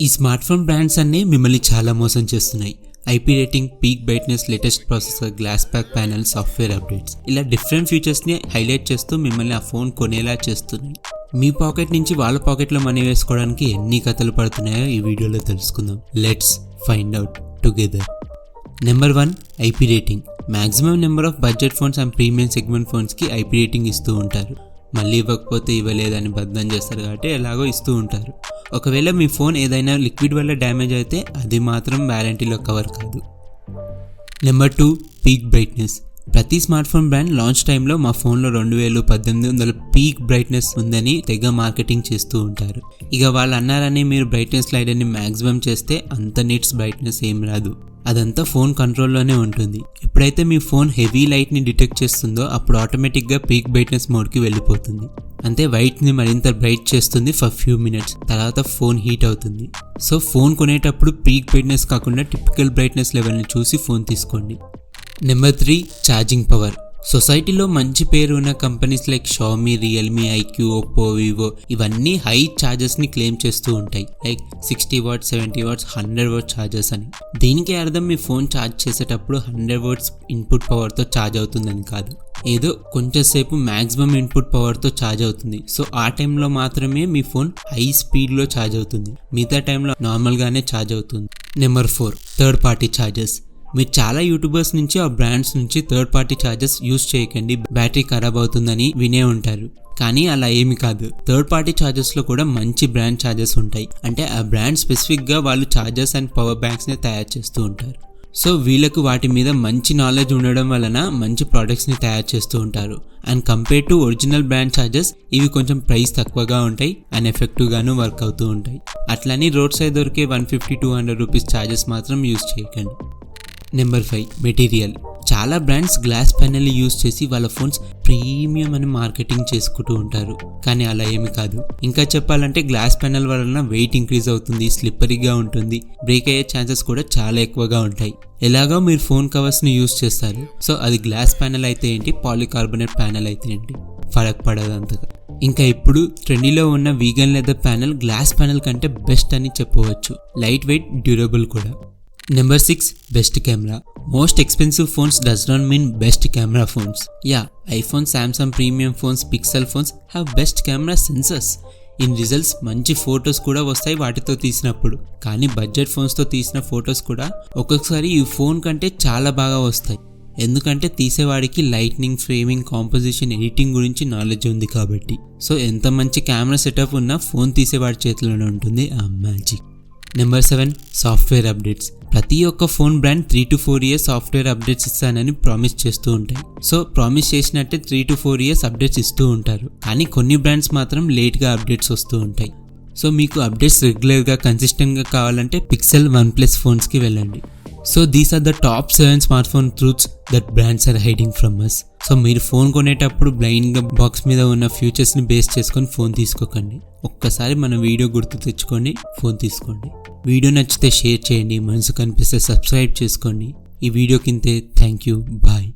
ఈ smart phone brands అన్నీ మిమ్మల్ని చాలా మోసం చేస్తున్నాయి. IP rating, peak brightness, latest processor, glass pack panel, software updates, ఇలా డిఫరెంట్ ఫీచర్స్ని హైలైట్ చేస్తూ మిమ్మల్ని ఆ ఫోన్ కొనేలా చేస్తున్నాయి. మీ పాకెట్ నుంచి వాళ్ళ పాకెట్లో మనీ వేసుకోవడానికి ఎన్ని కథలు పడుతున్నాయో ఈ వీడియోలో తెలుసుకుందాం. Let's find out together. Number 1, IP rating. Maximum number of budget phones and premium segment ఫోన్స్కి ఐపీ రేటింగ్ ఇస్తూ ఉంటారు. మళ్ళీ ఇవ్వకపోతే ఇవ్వలేదని బద్దం చేస్తారు కాబట్టి ఎలాగో ఇస్తూ ఉంటారు. ఒకవేళ మీ ఫోన్ ఏదైనా లిక్విడ్ వల్ల డ్యామేజ్ అయితే అది మాత్రం వ్యారంటీలో కవర్ కాదు. Number 2, peak brightness. ప్రతి స్మార్ట్ ఫోన్ బ్రాండ్ లాంచ్ టైంలో మా ఫోన్లో 2800 పీక్ బ్రైట్నెస్ ఉందని తెగ మార్కెటింగ్ చేస్తూ ఉంటారు. ఇక వాళ్ళు అన్నారని మీరు బ్రైట్నెస్ స్లైడర్ని మ్యాక్సిమం చేస్తే అంత నీట్స్ బ్రైట్నెస్ ఏం రాదు. అదంతా ఫోన్ కంట్రోల్లోనే ఉంటుంది. ఎప్పుడైతే మీ ఫోన్ హెవీ లైట్ని డిటెక్ట్ చేస్తుందో అప్పుడు ఆటోమేటిక్గా పీక్ బ్రైట్నెస్ మోడ్కి వెళ్ళిపోతుంది. అంటే వైట్ని మరింత బ్రైట్ చేస్తుంది ఫర్ ఫ్యూ మినిట్స్, తర్వాత ఫోన్ హీట్ అవుతుంది. సో ఫోన్ కొనేటప్పుడు పీక్ బ్రైట్నెస్ కాకుండా టిపికల్ బ్రైట్నెస్ లెవెల్ని చూసి ఫోన్ తీసుకోండి. Number 3, charging power. సొసైటీలో మంచి పేరు ఉన్న companies like Xiaomi, Realme, iQOO, Oppo, Vivo ఇవన్నీ హై ఛార్జెస్ని క్లెయిమ్ చేస్తూ ఉంటాయి. Like 60 watts, 70 watts, 100 watts chargers అని. దీనికి అర్థం మీ ఫోన్ ఛార్జ్ చేసేటప్పుడు 100 వాట్స్ ఇన్పుట్ పవర్తో ఛార్జ్ అవుతుందని కాదు. ఏదో కొంచెంసేపు మ్యాక్సిమం ఇన్పుట్ పవర్తో ఛార్జ్ అవుతుంది. సో ఆ టైంలో మాత్రమే మీ ఫోన్ హై స్పీడ్లో ఛార్జ్ అవుతుంది. మిగతా టైంలో నార్మల్గానే ఛార్జ్ అవుతుంది. Number 4, third party charges. మీరు చాలా యూట్యూబర్స్ నుంచి ఆ బ్రాండ్స్ నుంచి థర్డ్ పార్టీ ఛార్జెస్ యూజ్ చేయకండి, బ్యాటరీ ఖరాబ్ అవుతుందని వినే ఉంటారు. కానీ అలా ఏమి కాదు. థర్డ్ పార్టీ ఛార్జెస్లో కూడా మంచి బ్రాండ్ ఛార్జెస్ ఉంటాయి. అంటే ఆ బ్రాండ్ స్పెసిఫిక్గా వాళ్ళు ఛార్జర్స్ అండ్ పవర్ బ్యాంక్స్ని తయారు చేస్తూ ఉంటారు. సో వీళ్ళకు వాటి మీద మంచి నాలెడ్జ్ ఉండడం వలన మంచి ప్రోడక్ట్స్ని తయారు చేస్తూ ఉంటారు. And compare to original brand charges ఇవి కొంచెం ప్రైస్ తక్కువగా ఉంటాయి అండ్ ఎఫెక్టివ్గాను వర్క్ అవుతూ ఉంటాయి. అట్లని రోడ్ సైడ్ దొరికే 150-200 రూపీస్ ఛార్జెస్ మాత్రం యూజ్ చేయకండి. Number 5, material. చాలా బ్రాండ్స్ గ్లాస్ ప్యానెల్ యూజ్ చేసి వాళ్ళ ఫోన్స్ ప్రీమియం అని మార్కెటింగ్ చేసుకుంటూ ఉంటారు. కానీ అలా ఏమి కాదు. ఇంకా చెప్పాలంటే గ్లాస్ ప్యానెల్ వలన వెయిట్ ఇంక్రీజ్ అవుతుంది, స్లిప్పరీగా ఉంటుంది, బ్రేక్ అయ్యే ఛాన్సెస్ కూడా చాలా ఎక్కువగా ఉంటాయి. ఎలాగో మీరు ఫోన్ కవర్స్ని యూజ్ చేస్తారు. సో అది గ్లాస్ ప్యానెల్ అయితే ఏంటి, పాలికార్బోనేట్ ప్యానెల్ అయితే ఏంటి, ఫరక్ పడదు అంతగా. ఇంకా ఇప్పుడు ట్రెండీలో ఉన్న vegan leather panel glass panel కంటే బెస్ట్ అని చెప్పవచ్చు. లైట్ వెయిట్, డ్యూరబుల్ కూడా. Number 6, best camera. Most expensive phones does not mean best camera phones. IPhone, Samsung premium phones, pixel phones have best camera sensors. In results మంచి photos కూడా వస్తాయి వాటితో తీసినప్పుడు. కానీ బడ్జెట్ ఫోన్స్తో తీసిన ఫొటోస్ కూడా ఒక్కొక్కసారి ఈ ఫోన్ కంటే చాలా బాగా వస్తాయి. ఎందుకంటే తీసేవాడికి లైట్నింగ్, ఫ్రేమింగ్, కాంపోజిషన్, ఎడిటింగ్ గురించి నాలెడ్జ్ ఉంది కాబట్టి. సో ఎంత మంచి కెమెరా సెటప్ ఉన్నా ఫోన్ తీసేవాడి చేతిలోనే ఉంటుంది ఆ మ్యాజిక్. Number 7, software updates. ప్రతి ఒక్క phone brand 3 to 4 years software updates ఇస్తానని ప్రామిస్ చేస్తూ ఉంటాయి. సో ప్రామిస్ చేసినట్టే 3 to 4 years అప్డేట్స్ ఇస్తూ ఉంటారు. కానీ కొన్ని బ్రాండ్స్ మాత్రం లేట్గా అప్డేట్స్ వస్తూ ఉంటాయి. సో మీకు అప్డేట్స్ రెగ్యులర్గా, కన్సిస్టెంట్గా కావాలంటే పిక్సెల్, OnePlus ఫోన్స్కి వెళ్ళండి. So these are the top 7 smart phone truths that brands are hiding from us. సో మీరు ఫోన్ కొనేటప్పుడు బ్లైండ్గా బాక్స్ మీద ఉన్న ఫ్యూచర్స్ని బేస్ చేసుకొని ఫోన్ తీసుకోకండి. ఒక్కసారి మన వీడియో గుర్తు తెచ్చుకొని ఫోన్ తీసుకోండి. వీడియో నచ్చితే షేర్ చేయండి, మనసు కనిపిస్తే సబ్స్క్రైబ్ చేసుకోండి. ఈ వీడియో కింతే. Thank you, bye.